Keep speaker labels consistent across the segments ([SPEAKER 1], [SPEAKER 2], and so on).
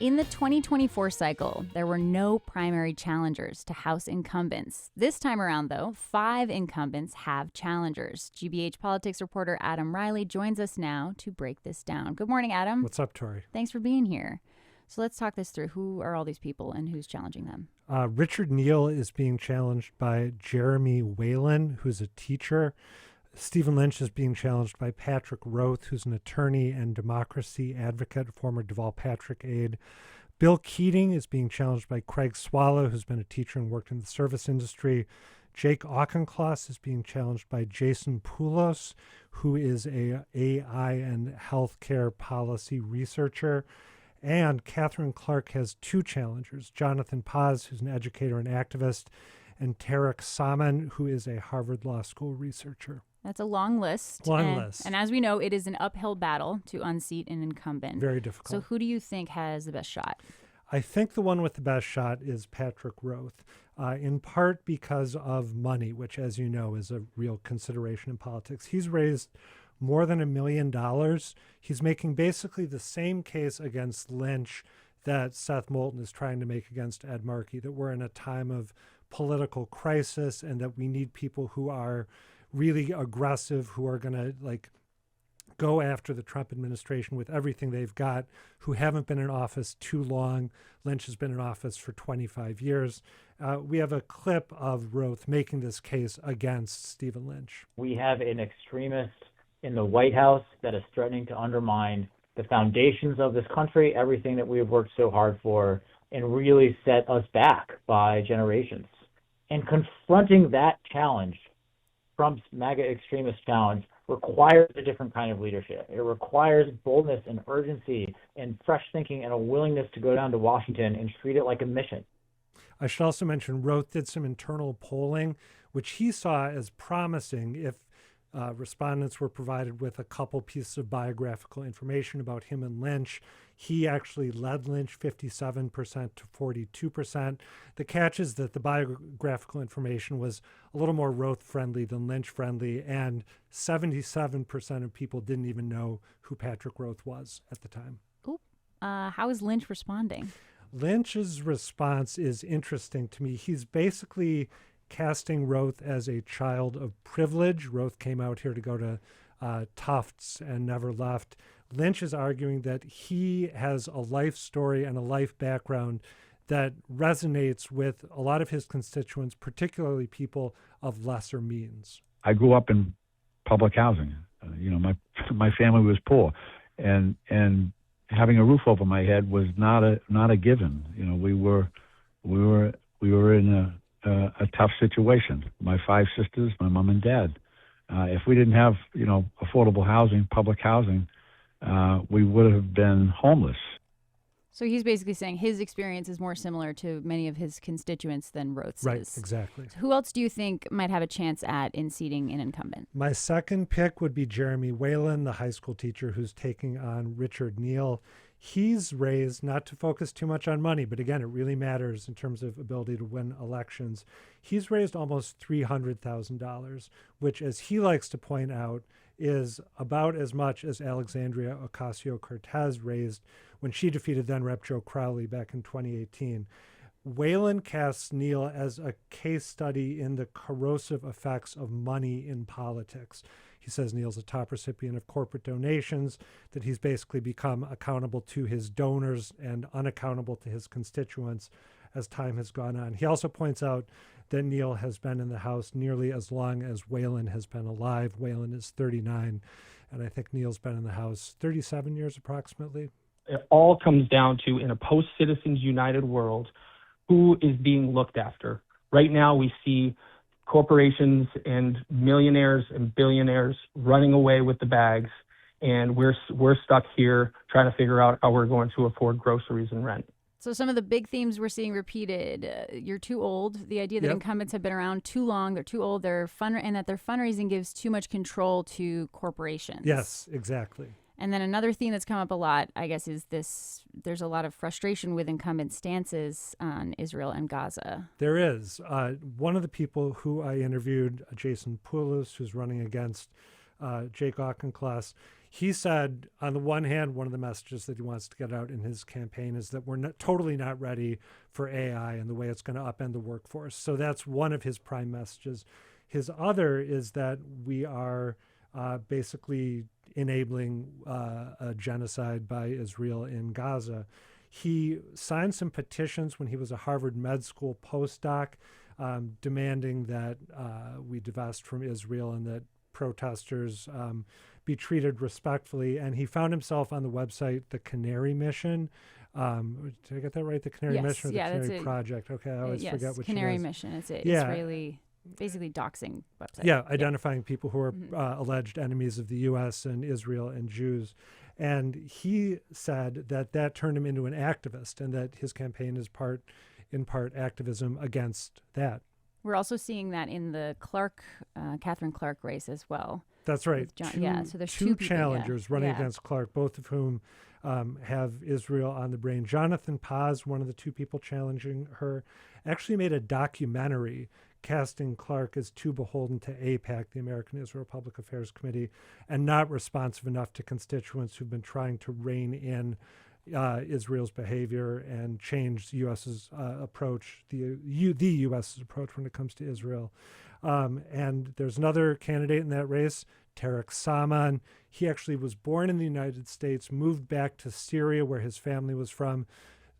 [SPEAKER 1] In the 2024 cycle, there were no primary challengers to House incumbents. This time around, though, 5 incumbents have challengers. GBH politics reporter Adam Reilly joins us now to break this down. Good morning, Adam.
[SPEAKER 2] What's up, Tori?
[SPEAKER 1] Thanks for being here. So let's talk this through. Who are all these people and who's challenging them?
[SPEAKER 2] Richard Neal is being challenged by Jeromie Whalen, who's a teacher. Stephen Lynch is being challenged by Patrick Roath, who's an attorney and democracy advocate, former Deval Patrick aide. Bill Keating is being challenged by Craig Swallow, who's been a teacher and worked in the service industry. Jake Auchincloss is being challenged by Jason Poulos, who is a AI and healthcare policy researcher. And Katherine Clark has 2 challengers, Jonathan Paz, who's an educator and activist, and Tarik, Samman, who is a Harvard Law School researcher.
[SPEAKER 1] That's a long list. And as we know, it is an uphill battle to unseat an incumbent.
[SPEAKER 2] Very difficult.
[SPEAKER 1] So who do you think has the best shot?
[SPEAKER 2] I think the one with the best shot is Patrick Roath, in part because of money, which, as you know, is a real consideration in politics. He's raised more than $1 million. He's making basically the same case against Lynch that Seth Moulton is trying to make against Ed Markey, that we're in a time of political crisis and that we need people who are really aggressive, who are going to go after the Trump administration with everything they've got, who haven't been in office too long. Lynch has been in office for 25 years. We have a clip of Roath making this case against Stephen Lynch.
[SPEAKER 3] We have an extremist in the White House that is threatening to undermine the foundations of this country, everything that we have worked so hard for, and really set us back by generations. And confronting that challenge, Trump's MAGA extremist challenge, requires a different kind of leadership. It requires boldness and urgency and fresh thinking and a willingness to go down to Washington and treat it like a mission.
[SPEAKER 2] I should also mention Roath did some internal polling, which he saw as promising if respondents were provided with a couple pieces of biographical information about him and Lynch. He actually led Lynch 57% to 42%. The catch is that the biographical information was a little more Roath-friendly than Lynch-friendly, and 77% of people didn't even know who Patrick Roath was at the time.
[SPEAKER 1] How is Lynch responding?
[SPEAKER 2] Lynch's response is interesting to me. He's basically casting Roath as a child of privilege. Roath came out here to go to Tufts and never left. Lynch is arguing that he has a life story and a life background that resonates with a lot of his constituents, particularly people of lesser means.
[SPEAKER 4] I grew up in public housing. My family was poor, and having a roof over my head was not a given. We were in a tough situation. My 5 sisters, my mom and dad. If we didn't have, affordable housing, public housing, we would have been homeless.
[SPEAKER 1] So he's basically saying his experience is more similar to many of his constituents than Roath's
[SPEAKER 2] Right,
[SPEAKER 1] is.
[SPEAKER 2] exactly.
[SPEAKER 1] So who else do you think might have a chance at in seating an incumbent?
[SPEAKER 2] My second pick would be Jeromie Whalen, the high school teacher who's taking on Richard Neal. He's raised, not to focus too much on money, but again, it really matters in terms of ability to win elections. He's raised almost $300,000, which, as he likes to point out, is about as much as Alexandria Ocasio-Cortez raised when she defeated then-Rep. Joe Crowley back in 2018. Whalen casts Neal as a case study in the corrosive effects of money in politics. He says Neal's a top recipient of corporate donations, that he's basically become accountable to his donors and unaccountable to his constituents as time has gone on. He also points out that Neal has been in the House nearly as long as Whalen has been alive. Whalen is 39, and I think Neal's been in the House 37 years approximately.
[SPEAKER 5] It all comes down to, in a post-Citizens United world, who is being looked after. Right now we see corporations and millionaires and billionaires running away with the bags, and we're stuck here trying to figure out how we're going to afford groceries and rent.
[SPEAKER 1] So some of the big themes we're seeing repeated, you're too old, the idea that incumbents have been around too long, they're too old, and that their fundraising gives too much control to corporations.
[SPEAKER 2] Yes, exactly.
[SPEAKER 1] And then another theme that's come up a lot, I guess, is there's a lot of frustration with incumbent stances on Israel and Gaza.
[SPEAKER 2] There is. One of the people who I interviewed, Jason Poulos, who's running against Jake Auchincloss, He said, on the one hand, one of the messages that he wants to get out in his campaign is that we're totally not ready for AI and the way it's going to upend the workforce. So that's one of his prime messages. His other is that we are basically enabling a genocide by Israel in Gaza. He signed some petitions when he was a Harvard Med School postdoc, demanding that we divest from Israel and that protesters be treated respectfully. And he found himself on the website, the Canary Mission. Did I get that right? The Canary Mission or the Canary Project? Okay, I always forget which
[SPEAKER 1] Canary
[SPEAKER 2] it is.
[SPEAKER 1] Mission. It's an Israeli, basically doxing website.
[SPEAKER 2] Yeah, identifying people who are alleged enemies of the U.S. and Israel and Jews. And he said that that turned him into an activist and that his campaign is in part activism against that.
[SPEAKER 1] We're also seeing that in the Katherine Clark race as well.
[SPEAKER 2] That's right.
[SPEAKER 1] So there's
[SPEAKER 2] two
[SPEAKER 1] people,
[SPEAKER 2] challengers running against Clark, both of whom have Israel on the brain. Jonathan Paz, one of the two people challenging her, actually made a documentary casting Clark as too beholden to AIPAC, the American Israel Public Affairs Committee, and not responsive enough to constituents who've been trying to rein in Israel's behavior and change the U.S.'s approach, the U.S.'s approach when it comes to Israel. And there's another candidate in that race, Tarik Samman. He actually was born in the United States, moved back to Syria where his family was from,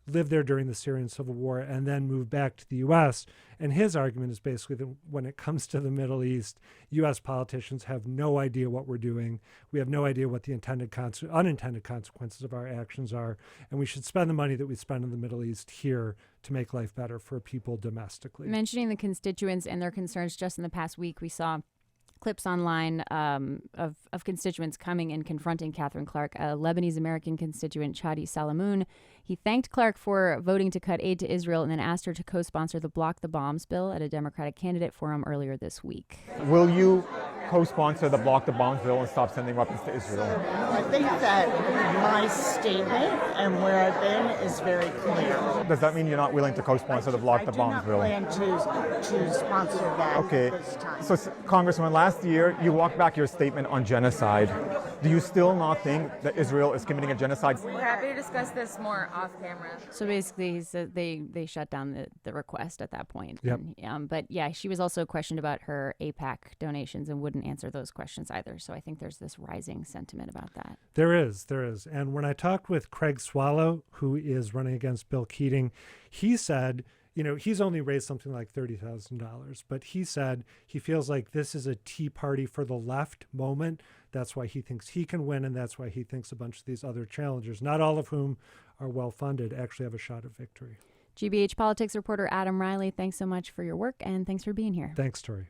[SPEAKER 2] lived there during the Syrian civil war, and then moved back to the U.S. And his argument is basically that when it comes to the Middle East, U.S. politicians have no idea what we're doing. We have no idea what the unintended consequences of our actions are, and we should spend the money that we spend in the Middle East here to make life better for people domestically.
[SPEAKER 1] Mentioning the constituents and their concerns, just in the past week, we saw clips online of constituents coming and confronting Katherine Clark, a Lebanese-American constituent, Chadi Salamoun. He thanked Clark for voting to cut aid to Israel and then asked her to co-sponsor the Block the Bombs bill at a Democratic candidate forum earlier this week.
[SPEAKER 6] Will you co-sponsor the Block the Bombs bill and stop sending weapons to Israel?
[SPEAKER 7] I think that my statement and where I've been is very clear.
[SPEAKER 6] Does that mean you're not willing to co-sponsor the Block the Bombs bill?
[SPEAKER 7] I do not plan to sponsor that this time.
[SPEAKER 6] So, Congressman, last year you walked back your statement on genocide. Do you still not think that Israel is committing a genocide?
[SPEAKER 8] We're happy to discuss this more off camera.
[SPEAKER 1] So basically, he said they shut down the request at that point.
[SPEAKER 2] Yep.
[SPEAKER 1] And, but yeah, she was also questioned about her AIPAC donations and wouldn't answer those questions either. So I think there's this rising sentiment about that.
[SPEAKER 2] There is. And when I talked with Craig Swallow, who is running against Bill Keating, he said, he's only raised something like $30,000, but he said he feels like this is a Tea Party for the left moment. That's why he thinks he can win, and that's why he thinks a bunch of these other challengers, not all of whom are well-funded, actually have a shot at victory.
[SPEAKER 1] GBH politics reporter Adam Reilly, thanks so much for your work, and thanks for being here.
[SPEAKER 2] Thanks, Tori.